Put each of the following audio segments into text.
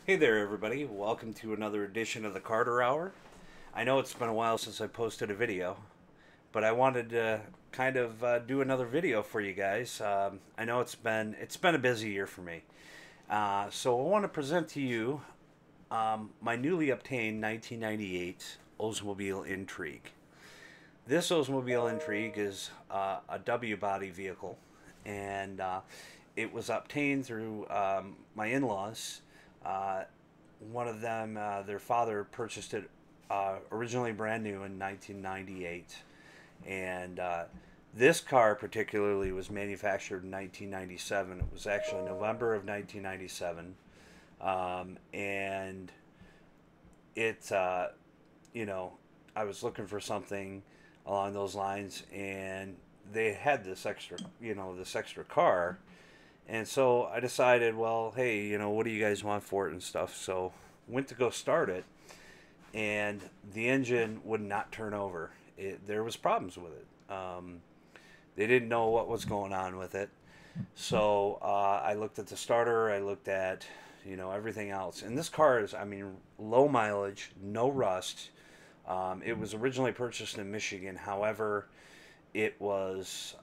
Hey there, everybody. Welcome to another edition of the Carter Hour. I know it's been a while since I posted a video, but I wanted to kind of do another video for you guys. I know it's been a busy year for me, so I want to present to you my newly obtained 1998 Oldsmobile Intrigue. This Oldsmobile Intrigue is a W body vehicle, and it was obtained through my in-laws. Uh, One of them, their father purchased it originally brand new in 1998, and this car particularly was manufactured in 1997. It was actually November of 1997, and it, you know, I was looking for something along those lines, and they had this extra car. And so I decided, well, hey, what do you guys want for it and stuff? So went to go start it, and the engine would not turn over. There was problems with it. They didn't know what was going on with it. So I looked at the starter. I looked at, everything else. And this car is, I mean, low mileage, no rust. It was originally purchased in Michigan. However, it was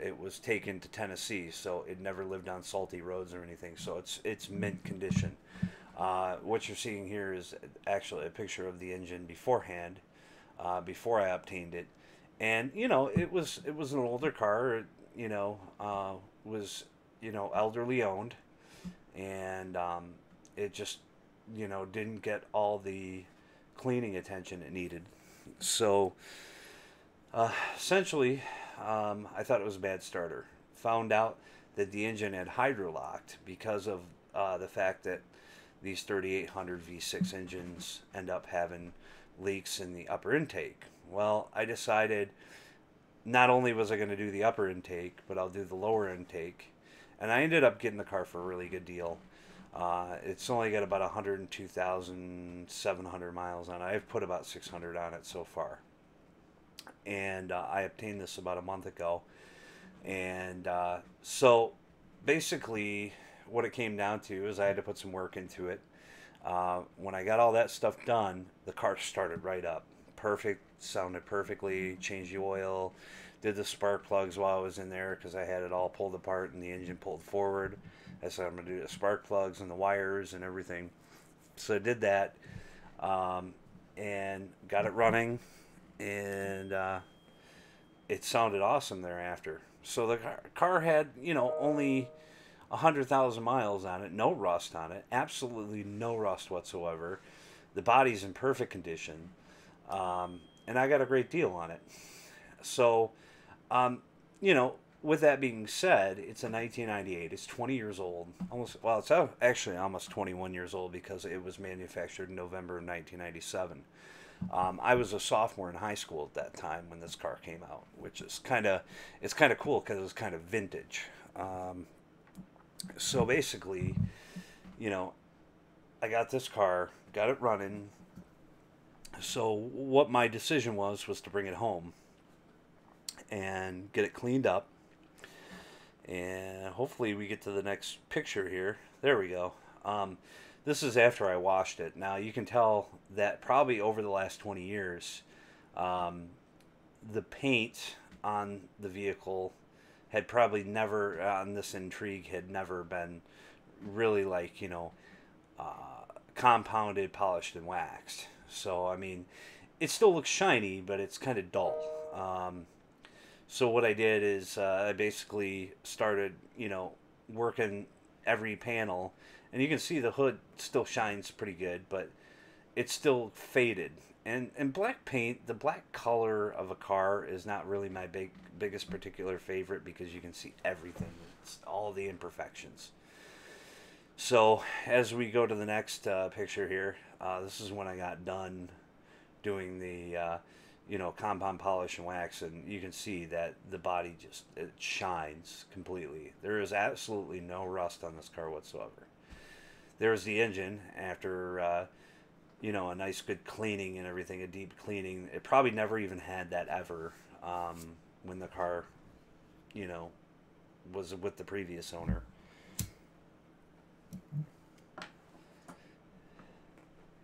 it was taken to Tennessee, so it never lived on salty roads or anything. So it's mint condition. What you're seeing here is actually a picture of the engine beforehand, before I obtained it, and it was an older car. It, was elderly owned, and it just didn't get all the cleaning attention it needed. So essentially, I thought it was a bad starter. Found out that the engine had hydrolocked because of the fact that these 3800 V6 engines end up having leaks in the upper intake. Well, I decided not only was I going to do the upper intake, but I'll do the lower intake. And I ended up getting the car for a really good deal. It's only got about 102,700 miles on it. I've put about 600 on it so far. And I obtained this about a month ago. And so basically, what it came down to is I had to put some work into it. When I got all that stuff done, the car started right up. Perfect, sounded perfectly, changed the oil, did the spark plugs while I was in there because I had it all pulled apart and the engine pulled forward. I said I'm going to do the spark plugs and the wires and everything. So I did that, and got it running, and it sounded awesome thereafter. So the car had, only 100,000 miles on it, no rust on it, absolutely no rust whatsoever. The body's in perfect condition, and I got a great deal on it. So, um, with that being said, it's a 1998. It's 20 years old. It's actually almost 21 years old because it was manufactured in November of 1997. I was a sophomore in high school at that time when this car came out, which is it's kind of cool because it was kind of vintage. So basically, you know, I got this car, got it running. So what my decision was to bring it home and get it cleaned up. And hopefully we get to the next picture here. There we go. This is after I washed it. Now you can tell that probably over the last 20 years, the paint on the vehicle had probably never, on this Intrigue, had never been really like, compounded, polished, and waxed. So, I mean, it still looks shiny, but it's kind of dull. So what I did is I basically started, working every panel, and you can see the hood still shines pretty good, but it's still faded. And black paint, the black color of a car is not really my biggest particular favorite because you can see everything, it's all the imperfections. So as we go to the next picture here, this is when I got done doing the compound polish and wax, and you can see that the body just, it shines completely. There is absolutely no rust on this car whatsoever. There's the engine after a nice good cleaning and everything, a deep cleaning. It probably never even had that ever, when the car was with the previous owner.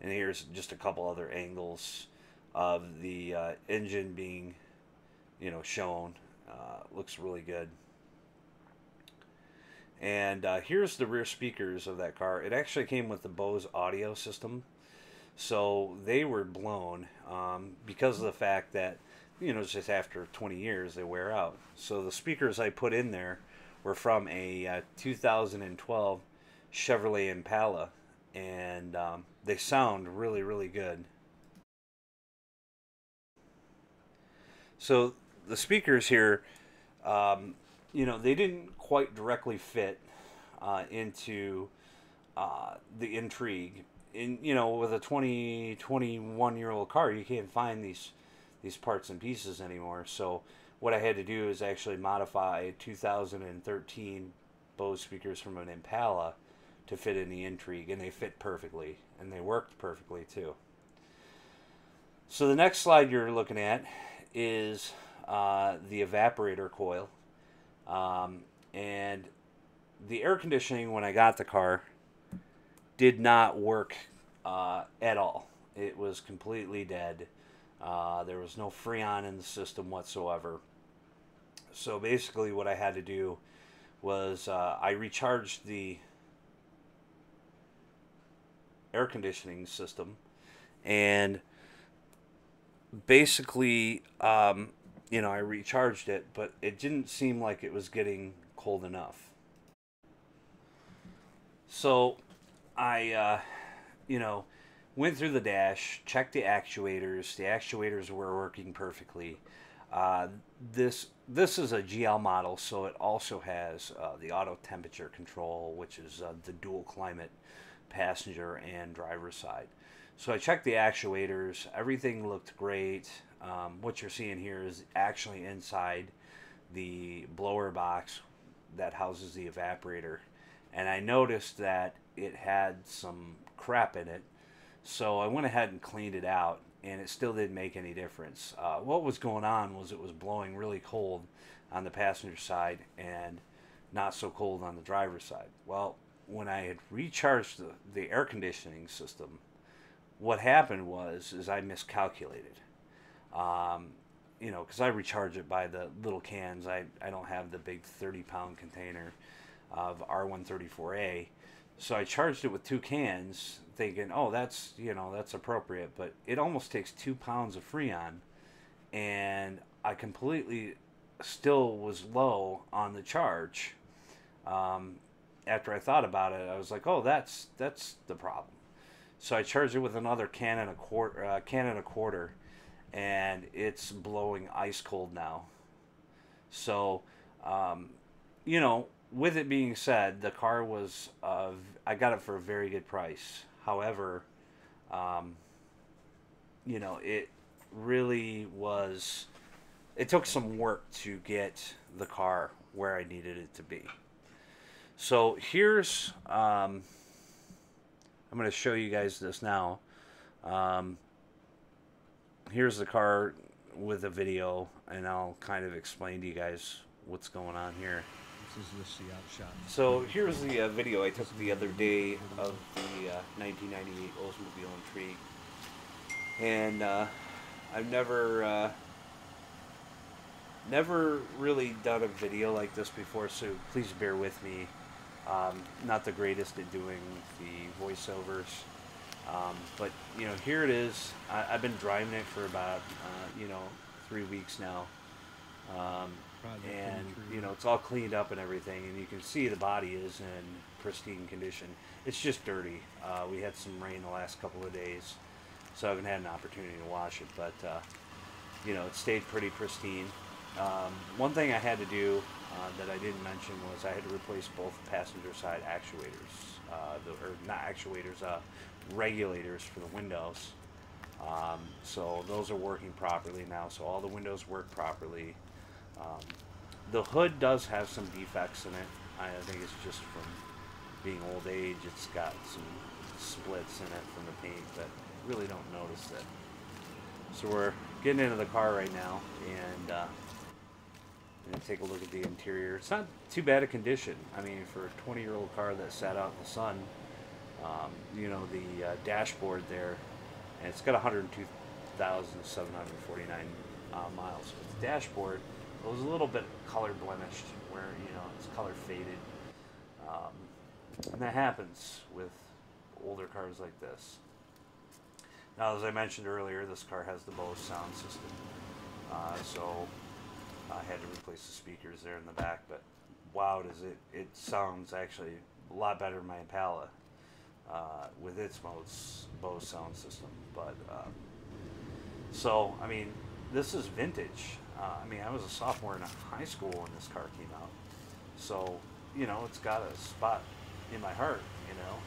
And here's just a couple other angles of the engine being, shown. Looks really good. And here's the rear speakers of that car. It actually came with the Bose audio system. So they were blown because of the fact that, just after 20 years, they wear out. So the speakers I put in there were from a 2012 Chevrolet Impala. And they sound really, really good. So the speakers here, they didn't quite directly fit into the Intrigue. With a 21-year-old car, you can't find these parts and pieces anymore. So what I had to do is actually modify 2013 Bose speakers from an Impala to fit in the Intrigue, and they fit perfectly, and they worked perfectly too. So the next slide you're looking at is the evaporator coil, and the air conditioning when I got the car did not work at all. It was completely dead. There was no Freon in the system whatsoever. So basically what I had to do was I recharged the air conditioning system, and basically I recharged it, but it didn't seem like it was getting cold enough. So I went through the dash, checked the actuators. The actuators were working perfectly. This is a GL model, so it also has the auto temperature control, which is the dual climate passenger and driver side. So I checked the actuators. Everything looked great. What you're seeing here is actually inside the blower box that houses the evaporator. And I noticed that it had some crap in it. So I went ahead and cleaned it out, and it still didn't make any difference. What was going on was it was blowing really cold on the passenger side and not so cold on the driver's side. Well, when I had recharged the air conditioning system, what happened was I miscalculated. Because I recharge it by the little cans. I don't have the big 30-pound container of R134A. So I charged it with 2 cans, thinking, oh, that's appropriate. But it almost takes 2 pounds of Freon, and I completely still was low on the charge. After I thought about it, I was like, oh, that's the problem. So I charged it with another can and a quarter, and it's blowing ice cold now. So, with it being said, the car was, I got it for a very good price. However, it really was, it took some work to get the car where I needed it to be. So here's, I'm going to show you guys this now. Here's the car with a video, and I'll kind of explain to you guys what's going on here. This is the see-out shot. So here's the video I took the other day of the 1998 Oldsmobile Intrigue. And I've never really done a video like this before, so please bear with me. Not the greatest at doing the voiceovers, but here it is. I've been driving it for about 3 weeks now, and it's all cleaned up and everything, and you can see the body is in pristine condition. It's just dirty. We had some rain the last couple of days, so I haven't had an opportunity to wash it, but it stayed pretty pristine. One thing I had to do that I didn't mention was I had to replace both passenger side actuators, regulators for the windows. So those are working properly now, so all the windows work properly. The hood does have some defects in it. I think it's just from being old age. It's got some splits in it from the paint, but really don't notice it. So we're getting into the car right now, and take a look at the interior. It's not too bad a condition. I mean, for a 20-year-old car that sat out in the sun, You know, the dashboard there, and it's got 102,749 miles. But the dashboard, it was a little bit color blemished, where you know it's color faded, um, and that happens with older cars like this. Now, as I mentioned earlier, this car has the Bose sound system, so I had to replace the speakers there in the back. But wow, does it sounds actually a lot better than my Impala with its Bose sound system. But so I mean, this is vintage. I mean, I was a sophomore in high school when this car came out, so you know it's got a spot in my heart. You know,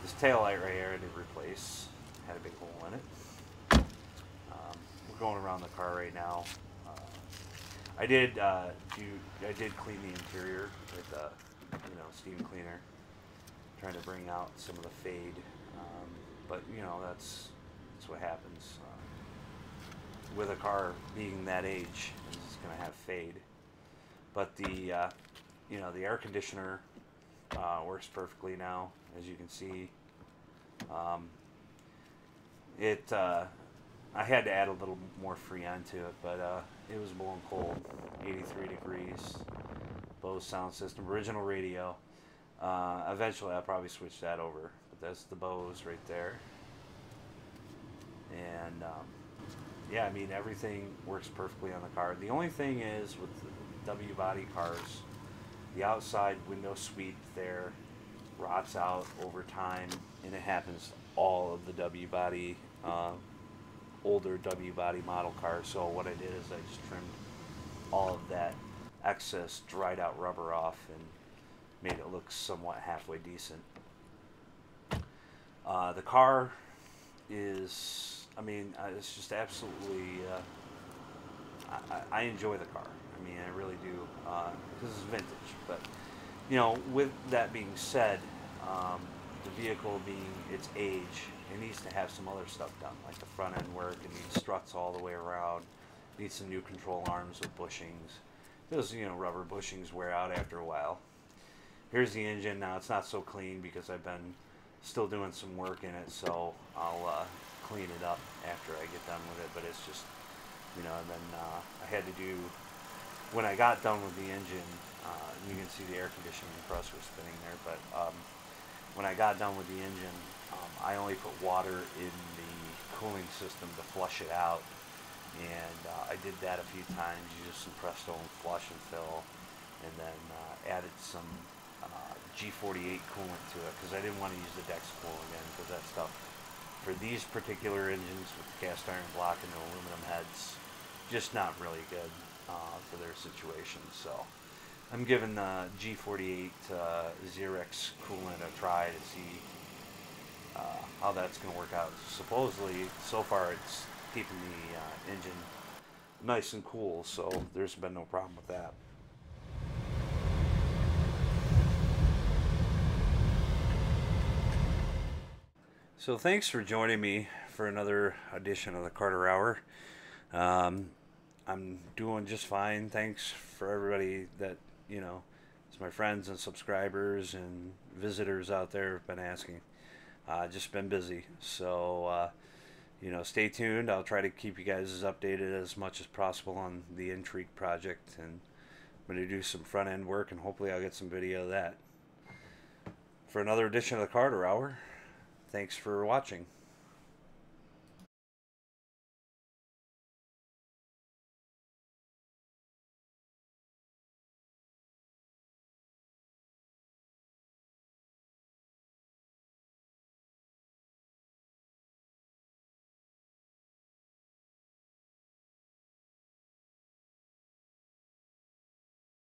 this tail light right here I did replace. Had a big hole in it. We're going around the car right now. I did clean the interior with steam cleaner, trying to bring out some of the fade. But you know that's what happens with a car being that age. It's going to have fade. But the the air conditioner works perfectly now, as you can see. I had to add a little more Freon to it, but it was blowing cold, 83 degrees. Bose sound system, original radio. Eventually, I'll probably switch that over, but that's the Bose right there. And yeah, I mean everything works perfectly on the car. The only thing is with the W body cars, the outside window sweep there rots out over time, and it happens to all of the W body, older W body model cars. So what I did is I just trimmed all of that excess dried out rubber off and made it look somewhat halfway decent. The car is, I mean, it's just absolutely, I enjoy the car. I mean, I really do, because it's vintage. But, you know, with that being said, the vehicle being its age, it needs to have some other stuff done, like the front end work. It needs struts all the way around. It needs some new control arms with bushings. Those, you know, rubber bushings wear out after a while. Here's the engine. Now it's not so clean because I've been still doing some work in it, so I'll clean it up after I get done with it. But it's just, you know, and then I had to do, when I got done with the engine, you can see the air conditioning compressor spinning there, but when I got done with the engine, I only put water in the cooling system to flush it out, and I did that a few times, used some Presto and flush and fill, and then added some G48 coolant to it, because I didn't want to use the Dex cool again, because that stuff, for these particular engines with the cast iron block and the aluminum heads, just not really good for their situation. So I'm giving the G48 Xerox coolant a try to see how that's going to work out. Supposedly, so far, it's keeping the engine nice and cool, so there's been no problem with that. So thanks for joining me for another edition of the Carter Hour. I'm doing just fine. Thanks for everybody that, you know, it's my friends and subscribers and visitors out there have been asking. Just been busy. So, you know, stay tuned. I'll try to keep you guys as updated as much as possible on the Intrigue project. And I'm going to do some front end work, and hopefully I'll get some video of that. For another edition of the Carter Hour, thanks for watching.